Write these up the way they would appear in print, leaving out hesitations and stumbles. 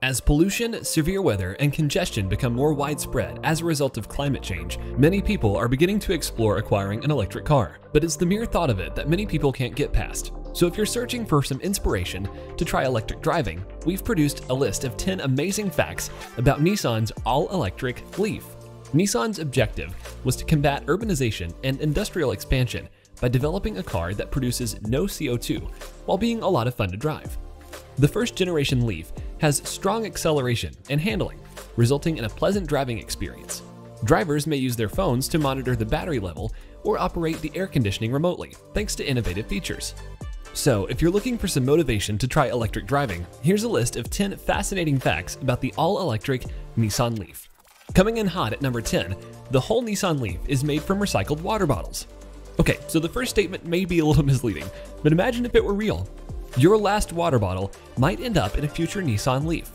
As pollution, severe weather, and congestion become more widespread as a result of climate change, many people are beginning to explore acquiring an electric car. But it's the mere thought of it that many people can't get past. So if you're searching for some inspiration to try electric driving, we've produced a list of 10 amazing facts about Nissan's all-electric Leaf. Nissan's objective was to combat urbanization and industrial expansion by developing a car that produces no CO2 while being a lot of fun to drive. The first generation Leaf has strong acceleration and handling, resulting in a pleasant driving experience. Drivers may use their phones to monitor the battery level or operate the air conditioning remotely, thanks to innovative features. So, if you're looking for some motivation to try electric driving, here's a list of 10 fascinating facts about the all-electric Nissan Leaf. Coming in hot at number 10, the whole Nissan Leaf is made from recycled water bottles. Okay, so the first statement may be a little misleading, but imagine if it were real. Your last water bottle might end up in a future Nissan Leaf.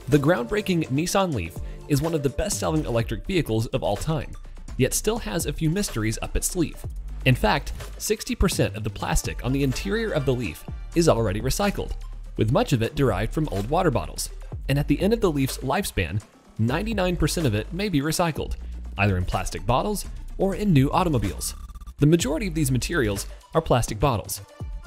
The groundbreaking Nissan Leaf is one of the best-selling electric vehicles of all time, yet still has a few mysteries up its sleeve. In fact, 60% of the plastic on the interior of the Leaf is already recycled, with much of it derived from old water bottles. And at the end of the Leaf's lifespan, 99% of it may be recycled, either in plastic bottles or in new automobiles. The majority of these materials are plastic bottles.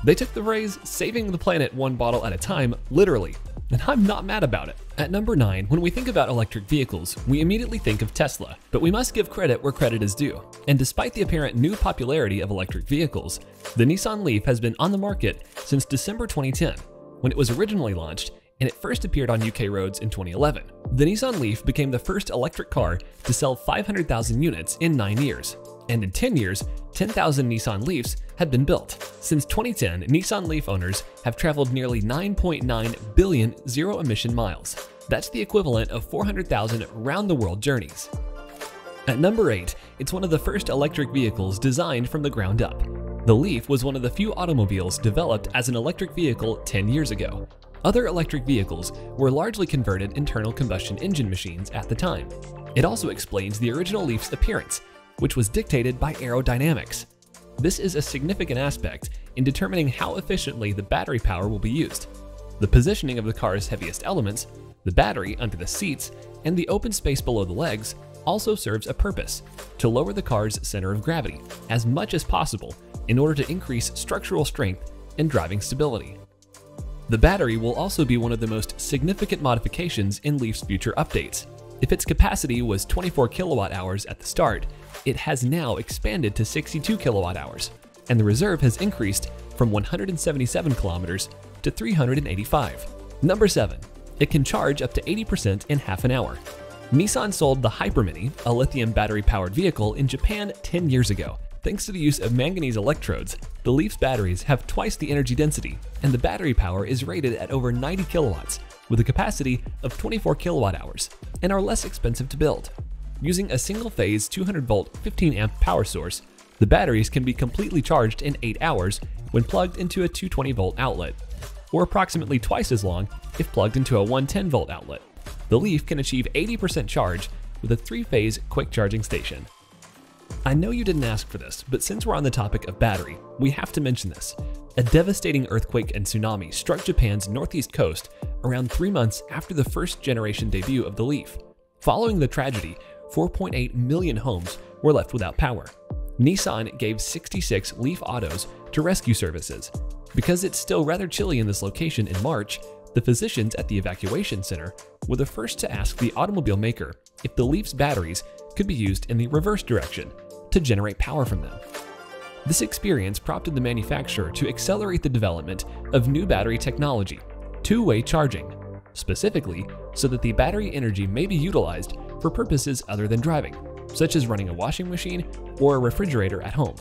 They took the phrase "saving the planet one bottle at a time" literally, and I'm not mad about it. At number 9, when we think about electric vehicles, we immediately think of Tesla, but we must give credit where credit is due. And despite the apparent new popularity of electric vehicles, the Nissan Leaf has been on the market since December 2010, when it was originally launched, and it first appeared on UK roads in 2011. The Nissan Leaf became the first electric car to sell 500,000 units in 9 years. And in 10 years, 10,000 Nissan Leafs had been built. Since 2010, Nissan Leaf owners have traveled nearly 9.9 billion zero-emission miles. That's the equivalent of 400,000 round-the-world journeys. At number 8, it's one of the first electric vehicles designed from the ground up. The Leaf was one of the few automobiles developed as an electric vehicle 10 years ago. Other electric vehicles were largely converted internal combustion engine machines at the time. It also explains the original Leaf's appearance, which was dictated by aerodynamics. This is a significant aspect in determining how efficiently the battery power will be used. The positioning of the car's heaviest elements, the battery under the seats, and the open space below the legs also serves a purpose: to lower the car's center of gravity as much as possible in order to increase structural strength and driving stability. The battery will also be one of the most significant modifications in Leaf's future updates. If its capacity was 24 kilowatt hours at the start, it has now expanded to 62 kilowatt hours, and the reserve has increased from 177 kilometers to 385. Number 7. It can charge up to 80% in half an hour. Nissan sold the Hypermini, a lithium battery-powered vehicle, in Japan 10 years ago. Thanks to the use of manganese electrodes, the Leaf's batteries have twice the energy density, and the battery power is rated at over 90 kilowatts, with a capacity of 24 kilowatt hours, and are less expensive to build. Using a single-phase 200-volt 15-amp power source, the batteries can be completely charged in 8 hours when plugged into a 220-volt outlet, or approximately twice as long if plugged into a 110-volt outlet. The Leaf can achieve 80% charge with a 3-phase quick charging station. I know you didn't ask for this, but since we're on the topic of battery, we have to mention this. A devastating earthquake and tsunami struck Japan's northeast coast around 3 months after the first-generation debut of the Leaf. Following the tragedy, 4.8 million homes were left without power. Nissan gave 66 Leaf Autos to rescue services. Because it's still rather chilly in this location in March, the physicians at the evacuation center were the first to ask the automobile maker if the Leaf's batteries could be used in the reverse direction to generate power from them. This experience prompted the manufacturer to accelerate the development of new battery technology, two-way charging, specifically so that the battery energy may be utilized for purposes other than driving, such as running a washing machine or a refrigerator at home.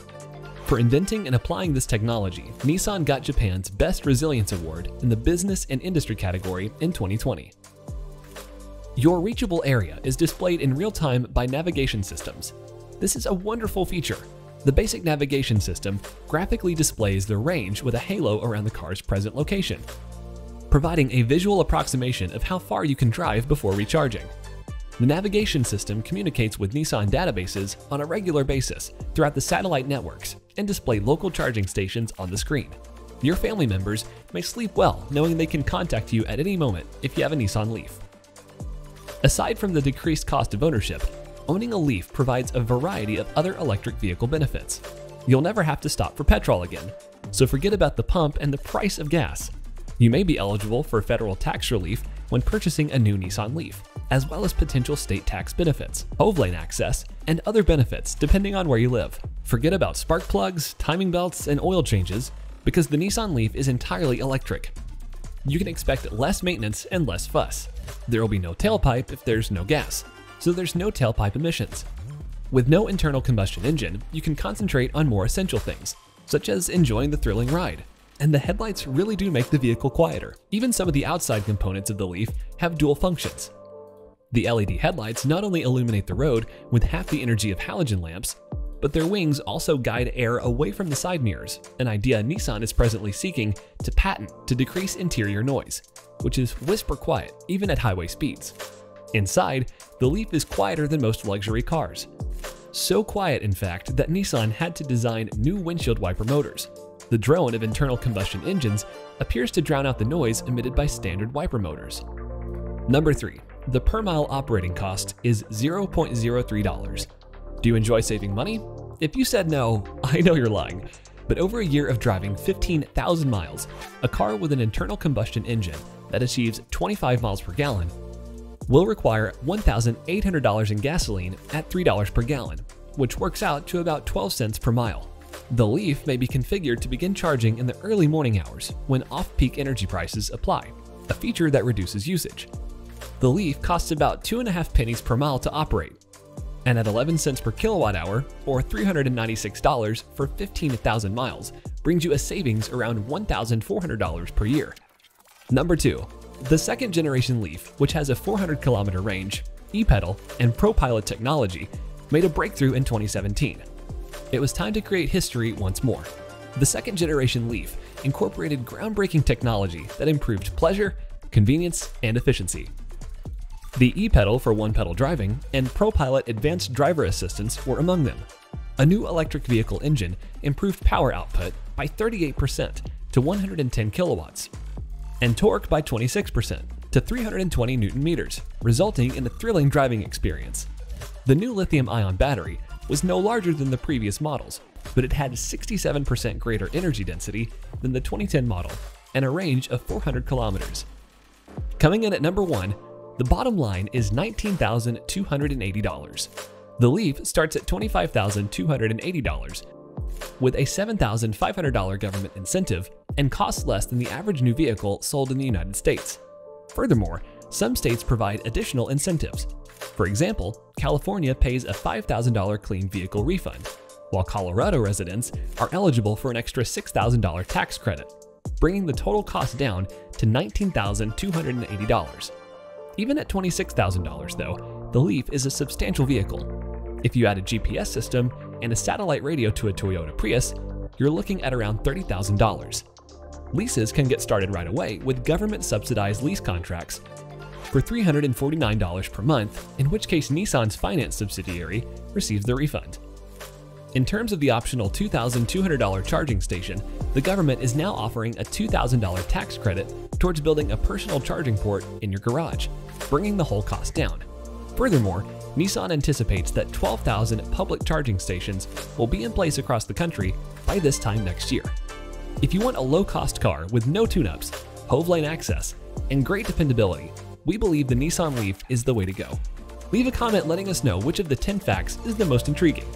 For inventing and applying this technology, Nissan got Japan's Best Resilience Award in the Business and Industry category in 2020. Your reachable area is displayed in real time by navigation systems. This is a wonderful feature. The basic navigation system graphically displays the range with a halo around the car's present location, providing a visual approximation of how far you can drive before recharging. The navigation system communicates with Nissan databases on a regular basis throughout the satellite networks and display local charging stations on the screen. Your family members may sleep well knowing they can contact you at any moment if you have a Nissan Leaf. Aside from the decreased cost of ownership, owning a Leaf provides a variety of other electric vehicle benefits. You'll never have to stop for petrol again, so forget about the pump and the price of gas. You may be eligible for federal tax relief when purchasing a new Nissan Leaf, as well as potential state tax benefits, HOV lane access, and other benefits depending on where you live. Forget about spark plugs, timing belts, and oil changes because the Nissan Leaf is entirely electric. You can expect less maintenance and less fuss. There will be no tailpipe if there's no gas, so there's no tailpipe emissions. With no internal combustion engine, you can concentrate on more essential things, such as enjoying the thrilling ride. And the headlights really do make the vehicle quieter. Even some of the outside components of the Leaf have dual functions. The LED headlights not only illuminate the road with half the energy of halogen lamps, but their wings also guide air away from the side mirrors, an idea Nissan is presently seeking to patent to decrease interior noise, which is whisper quiet even at highway speeds. Inside, the Leaf is quieter than most luxury cars. So quiet, in fact, that Nissan had to design new windshield wiper motors. The drone of internal combustion engines appears to drown out the noise emitted by standard wiper motors. Number 3. The per mile operating cost is $0.03. Do you enjoy saving money? If you said no, I know you're lying. But over a year of driving 15,000 miles, a car with an internal combustion engine that achieves 25 miles per gallon will require $1,800 in gasoline at $3 per gallon, which works out to about 12 cents per mile. The Leaf may be configured to begin charging in the early morning hours when off-peak energy prices apply, a feature that reduces usage. The Leaf costs about 2.5 pennies per mile to operate, and at 11 cents per kilowatt hour, or $396 for 15,000 miles, brings you a savings around $1,400 per year. Number 2. The second generation Leaf, which has a 400-kilometer range, e-pedal, and ProPilot technology, made a breakthrough in 2017. It was time to create history once more. The second generation Leaf incorporated groundbreaking technology that improved pleasure, convenience, and efficiency. The e-pedal for one-pedal driving and ProPilot advanced driver assistance were among them. A new electric vehicle engine improved power output by 38% to 110 kilowatts, and torque by 26% to 320 Newton meters, resulting in a thrilling driving experience. The new lithium-ion battery was no larger than the previous models, but it had 67% greater energy density than the 2010 model and a range of 400 kilometers. Coming in at number 1, the bottom line is $19,280. The Leaf starts at $25,280 with a $7,500 government incentive and costs less than the average new vehicle sold in the United States. Furthermore, some states provide additional incentives. For example, California pays a $5,000 clean vehicle refund, while Colorado residents are eligible for an extra $6,000 tax credit, bringing the total cost down to $19,280. Even at $26,000 though, the Leaf is a substantial vehicle. If you add a GPS system and a satellite radio to a Toyota Prius, you're looking at around $30,000. Leases can get started right away with government-subsidized lease contracts for $349 per month, in which case Nissan's finance subsidiary receives the refund. In terms of the optional $2,200 charging station, the government is now offering a $2,000 tax credit towards building a personal charging port in your garage, bringing the whole cost down. Furthermore, Nissan anticipates that 12,000 public charging stations will be in place across the country by this time next year. If you want a low-cost car with no tune-ups, HOV lane access, and great dependability, we believe the Nissan Leaf is the way to go. Leave a comment letting us know which of the 10 facts is the most intriguing.